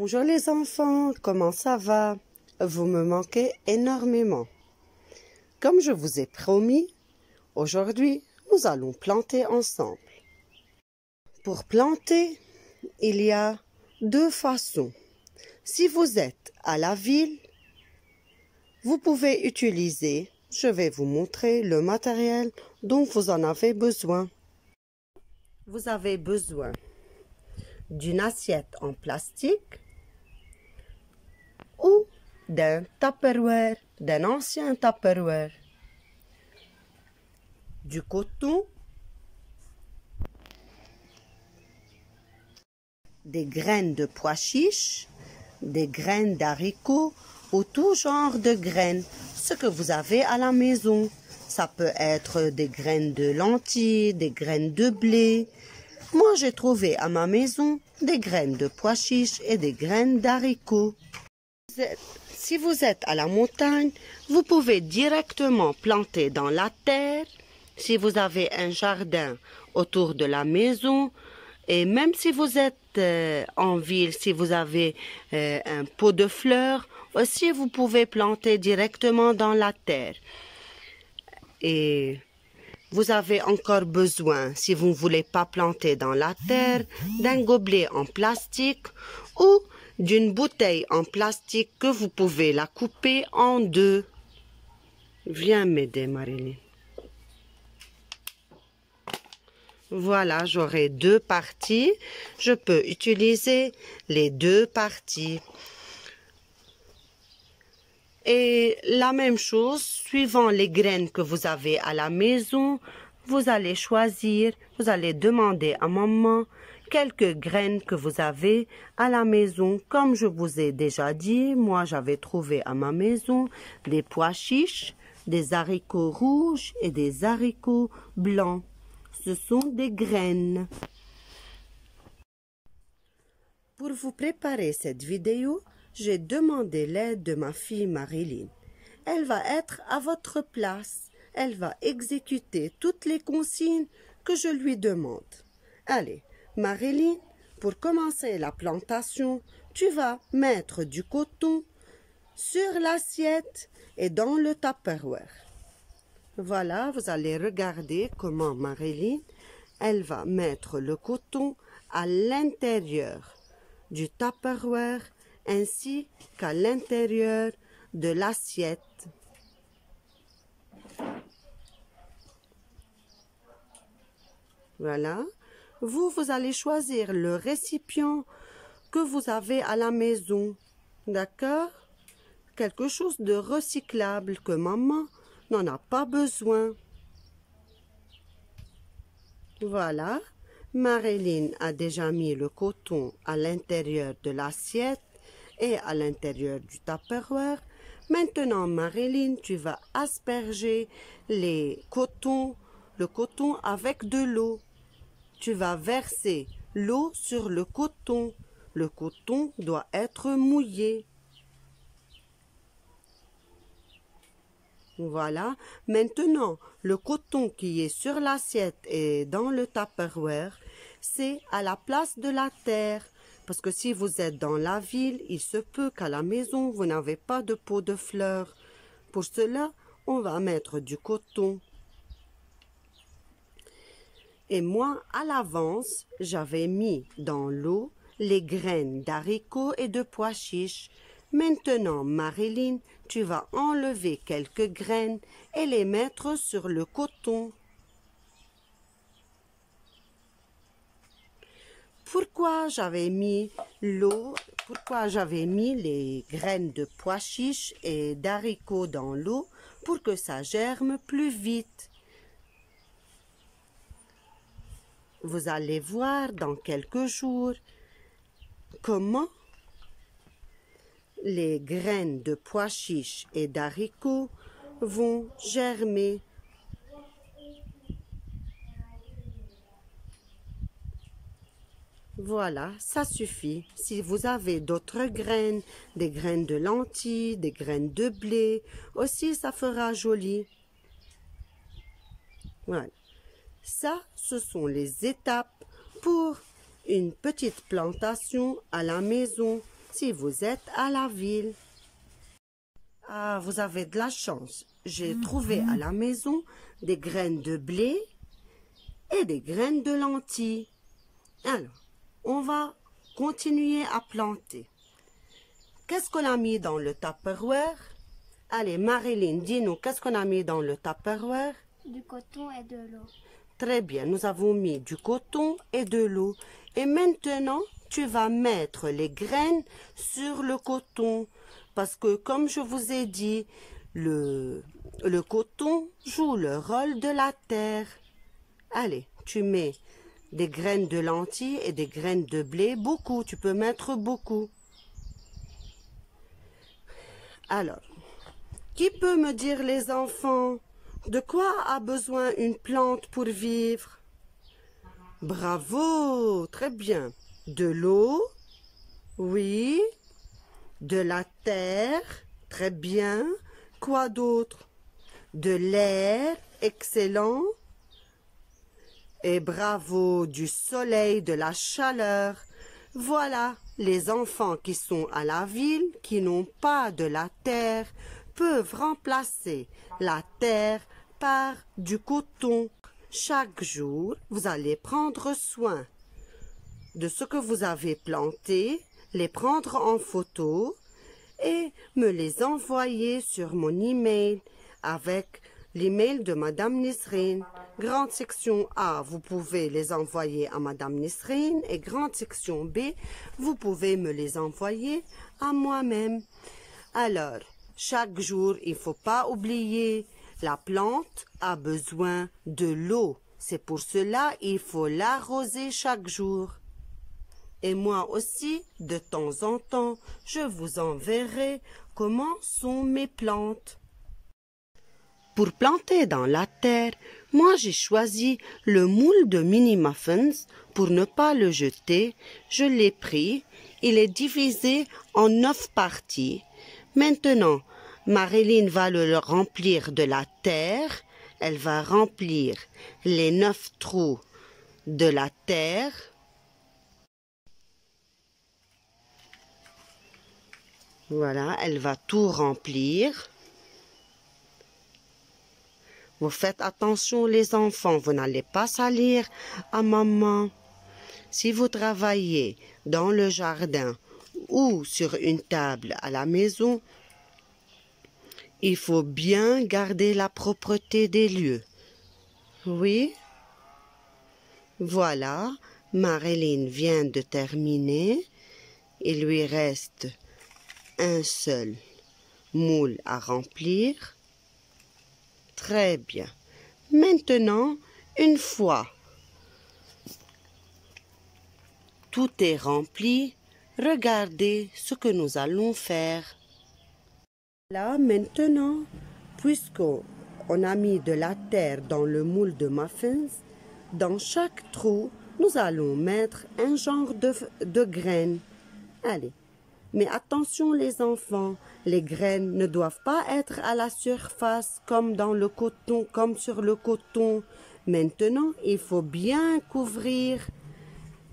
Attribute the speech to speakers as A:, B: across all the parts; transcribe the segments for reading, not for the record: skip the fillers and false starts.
A: Bonjour les enfants, comment ça va? Vous me manquez énormément. Comme je vous ai promis, aujourd'hui, nous allons planter ensemble. Pour planter, il y a deux façons. Si vous êtes à la ville, vous pouvez utiliser, je vais vous montrer le matériel dont vous en avez besoin. Vous avez besoin d'une assiette en plastique ou d'un Tupperware, d'un ancien Tupperware, du coton, des graines de pois chiches, des graines d'haricots ou tout genre de graines, ce que vous avez à la maison. Ça peut être des graines de lentilles, des graines de blé. Moi, j'ai trouvé à ma maison des graines de pois chiches et des graines d'haricots. Si vous êtes à la montagne, vous pouvez directement planter dans la terre. Si vous avez un jardin autour de la maison, et même si vous êtes en ville, si vous avez un pot de fleurs, aussi vous pouvez planter directement dans la terre. Et vous avez encore besoin, si vous ne voulez pas planter dans la terre, d'un gobelet en plastique ou d'une bouteille en plastique que vous pouvez la couper en deux. Viens m'aider, Marilyn. Voilà, j'aurai deux parties. Je peux utiliser les deux parties. Et la même chose, suivant les graines que vous avez à la maison, vous allez choisir, vous allez demander à maman quelques graines que vous avez à la maison. Comme je vous ai déjà dit, moi j'avais trouvé à ma maison des pois chiches, des haricots rouges et des haricots blancs. Ce sont des graines. Pour vous préparer cette vidéo, j'ai demandé l'aide de ma fille Marilyn. Elle va être à votre place. Elle va exécuter toutes les consignes que je lui demande. Allez, Marilyn, pour commencer la plantation, tu vas mettre du coton sur l'assiette et dans le Tupperware. Voilà, vous allez regarder comment Marilyn, elle va mettre le coton à l'intérieur du Tupperware ainsi qu'à l'intérieur de l'assiette. Voilà. Vous allez choisir le récipient que vous avez à la maison. D'accord? Quelque chose de recyclable que maman n'en a pas besoin. Voilà. Marilyn a déjà mis le coton à l'intérieur de l'assiette et à l'intérieur du Tupperware. Maintenant, Marilyn, tu vas asperger le coton avec de l'eau. Tu vas verser l'eau sur le coton. Le coton doit être mouillé. Voilà. Maintenant, le coton qui est sur l'assiette et dans le Tupperware, c'est à la place de la terre. Parce que si vous êtes dans la ville, il se peut qu'à la maison, vous n'avez pas de pot de fleurs. Pour cela, on va mettre du coton. Et moi, à l'avance, j'avais mis dans l'eau les graines d'haricots et de pois chiches. Maintenant, Marilyn, tu vas enlever quelques graines et les mettre sur le coton. Pourquoi j'avais mis l'eau? Pourquoi j'avais mis les graines de pois chiches et d'haricots dans l'eau? Pour que ça germe plus vite. Vous allez voir dans quelques jours comment les graines de pois chiches et d'haricots vont germer. Voilà, ça suffit. Si vous avez d'autres graines, des graines de lentilles, des graines de blé, aussi ça fera joli. Voilà. Ça, ce sont les étapes pour une petite plantation à la maison. si vous êtes à la ville. Ah, vous avez de la chance. J'ai trouvé à la maison des graines de blé et des graines de lentilles. Alors, on va continuer à planter. Qu'est-ce qu'on a mis dans le Tupperware? Allez, Marilyn, dis-nous, qu'est-ce qu'on a mis dans le Tupperware?
B: Du coton et de l'eau.
A: Très bien, nous avons mis du coton et de l'eau. Et maintenant, tu vas mettre les graines sur le coton. Parce que, comme je vous ai dit, le coton joue le rôle de la terre. Allez, tu mets des graines de lentilles et des graines de blé. Beaucoup, tu peux mettre beaucoup. Alors, qui peut me dire, les enfants, de quoi a besoin une plante pour vivre? Bravo, très bien. De l'eau, oui. De la terre, très bien. Quoi d'autre? De l'air, excellent. Et bravo, du soleil, de la chaleur. Voilà, les enfants qui sont à la ville, qui n'ont pas de la terre, peuvent remplacer la terre par du coton. Chaque jour, vous allez prendre soin de ce que vous avez planté, les prendre en photo et me les envoyer sur mon email avec l'email de Madame Nisrine. Grande section A, vous pouvez les envoyer à Madame Nisrine et grande section B, vous pouvez me les envoyer à moi-même. Alors, chaque jour, il ne faut pas oublier, la plante a besoin de l'eau. C'est pour cela qu'il faut l'arroser chaque jour. Et moi aussi, de temps en temps, je vous enverrai comment sont mes plantes. Pour planter dans la terre, moi j'ai choisi le moule de mini muffins. Pour ne pas le jeter, je l'ai pris. Il est divisé en 9 parties. Maintenant, Marilyn va le remplir de la terre. Elle va remplir les 9 trous de la terre. Voilà, elle va tout remplir. Vous faites attention les enfants, vous n'allez pas salir à maman. Si vous travaillez dans le jardin ou sur une table à la maison, il faut bien garder la propreté des lieux. Oui. Voilà, Marilyn vient de terminer. Il lui reste un seul moule à remplir. Très bien. Maintenant, une fois tout est rempli, regardez ce que nous allons faire. Là, maintenant, puisqu'on a mis de la terre dans le moule de muffins, dans chaque trou, nous allons mettre un genre de graines. Allez. Mais attention les enfants, les graines ne doivent pas être à la surface comme dans le coton, comme sur le coton. Maintenant, il faut bien couvrir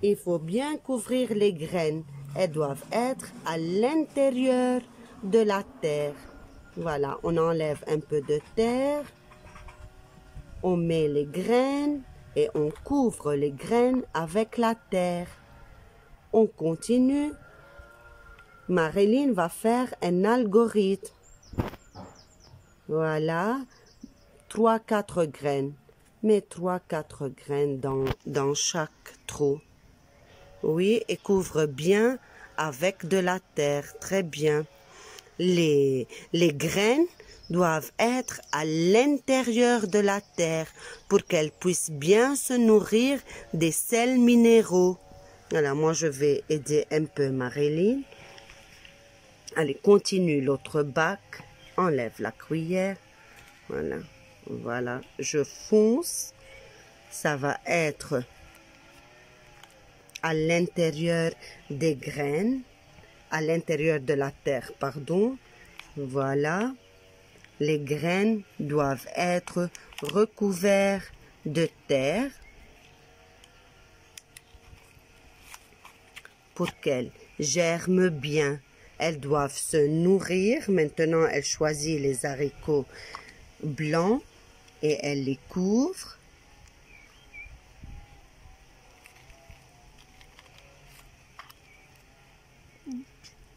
A: les graines. Elles doivent être à l'intérieur de la terre. Voilà, on enlève un peu de terre, on met les graines et on couvre les graines avec la terre. On continue. Marilyn va faire un algorithme. Voilà, 3-4 graines. Mets 3-4 graines dans chaque trou. Oui, et couvre bien avec de la terre. Très bien. Les graines doivent être à l'intérieur de la terre pour qu'elles puissent bien se nourrir des sels minéraux. Voilà, moi je vais aider un peu Marilyn. Allez, continue l'autre bac. Enlève la cuillère. Voilà. Voilà. Je fonce. Ça va être à l'intérieur des graines. À l'intérieur de la terre, pardon. Voilà. Les graines doivent être recouvertes de terre pour qu'elles germent bien. Elles doivent se nourrir. Maintenant, elle choisit les haricots blancs et elle les couvre.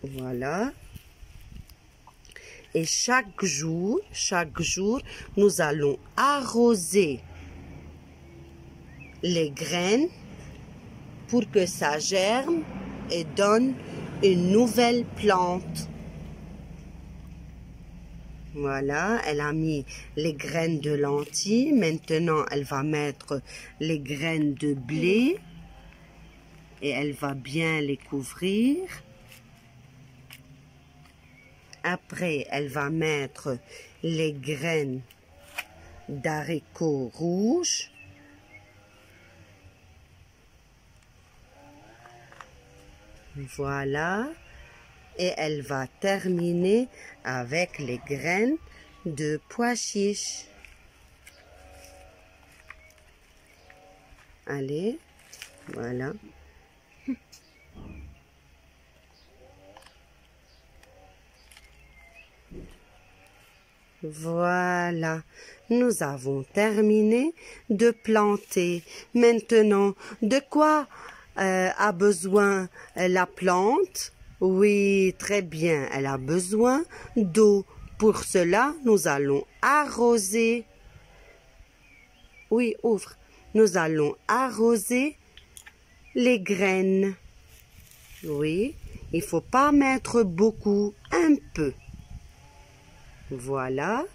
A: Voilà. Et chaque jour, nous allons arroser les graines pour que ça germe et donne une nouvelle plante. Voilà, elle a mis les graines de lentilles. Maintenant, elle va mettre les graines de blé et elle va bien les couvrir. Après, elle va mettre les graines d'haricots rouges. Voilà. Et elle va terminer avec les graines de pois chiches. Allez, voilà. Voilà, nous avons terminé de planter. Maintenant, de quoi a besoin la plante? Oui, très bien, elle a besoin d'eau. Pour cela, nous allons arroser. Oui, ouvre. Nous allons arroser les graines. Oui, il faut pas mettre beaucoup, un peu. Voilà,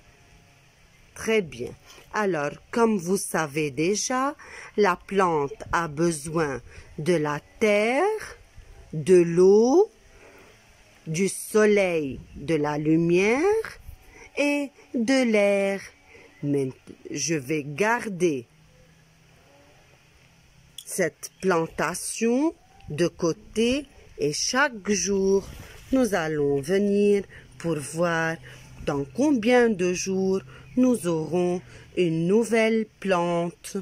A: très bien. Alors, comme vous savez déjà, la plante a besoin de la terre, de l'eau, du soleil, de la lumière et de l'air. Mais je vais garder cette plantation de côté et chaque jour, nous allons venir pour voir dans combien de jours nous aurons une nouvelle plante.